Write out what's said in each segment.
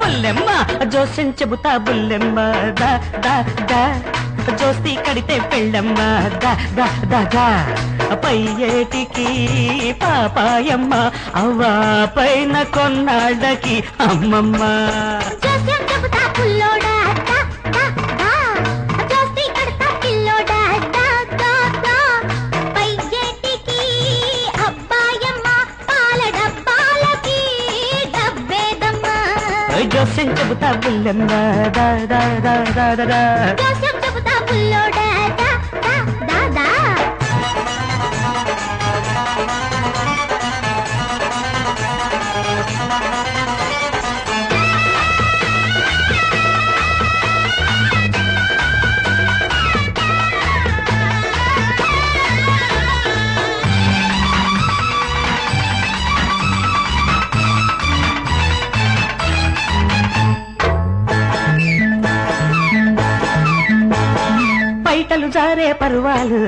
బుల్లెమ్మ జోస్యం చెబుతా బుల్లెమ్మ దా దా దా జోస్తి కడితే పెళ్ళమ్మ దా దా దా దా పై ఏటికి పాపాయమ్మ అవ్వా పైన కొన్నాళ్ళకి అమ్మమ్మ జోస్యం చెబుతా బుల్లెమ్మ దా దా దా దా దా జోస్యం చెబుతా బుల్లోడా దా దా దా దా పైటలు జారే పరువాలు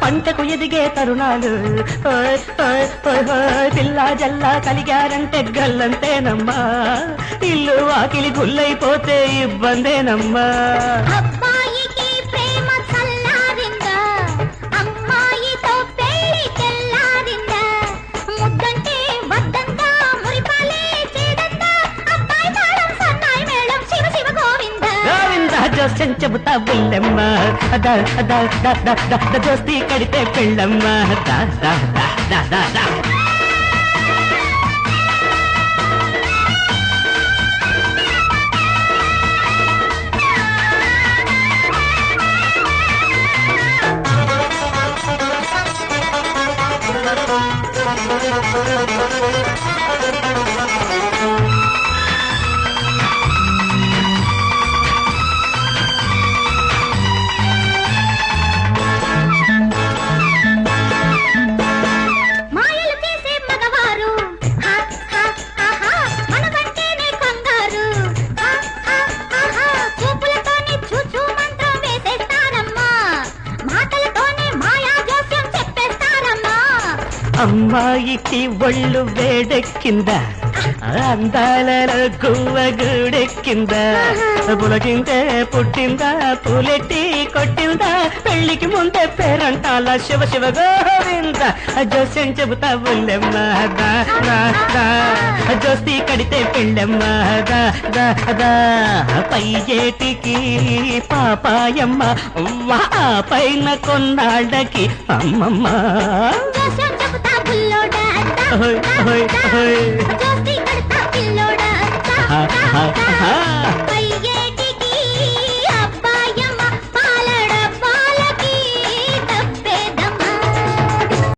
పంటకు ఎదిగే తరుణాలు పిల్ల జల్లా కలిగారంటే గల్లంతేనమ్మా ఇల్లు వాకిలి గుల్లైపోతే ఇబ్బందేనమ్మా అబ్బాయికి ప్రేమ చల్లారిందా అమ్మాయితో పెళ్లి తెల్లారిందా ముద్దంటే వద్దంతా మురిపాలే చేదంతా అబ్బాయి తాళం సన్నాయి మేళం శివ శివ గోవింద గోవింద జోస్యం చెబుతా బుల్లెమ్మ జోస్తి కడితే పెళ్ళమ్మ దా దా దా దా దా దా మాయలు చేసే మగవారు హా హా హా హా మనకంటేనే కంగారు హా హా హా హా చూపులతోనే చూచూ మంత్రం వేసేస్తారమ్మా మాటలతోనే మాయా జోస్యం చెప్పేస్తారమ్మా అమ్మాయికి ఒళ్ళు వేడెక్కిందా అందాలలో గువ్వగూడెక్కిందా పులకింతే పుట్టిందా పూలెట్టి కొట్టిందా పెళ్లికి ముందే పేరంటాల శివ శివ గోవింద జోస్యం చెబుతా బుల్లెమ్మ దా దా దా జోస్తి కడితే పెళ్ళమ్మ దా దా దా పై ఏటికి పాపాయమ్మ వా పైన కొన్నాళ్ళకి అమ్మమ్మ జోస్యం చెబుతా బుల్లోడా ఓయ్ ఓయ్ ఓయ్ జోస్తి కడతా పిల్లోడా హా హా హా పై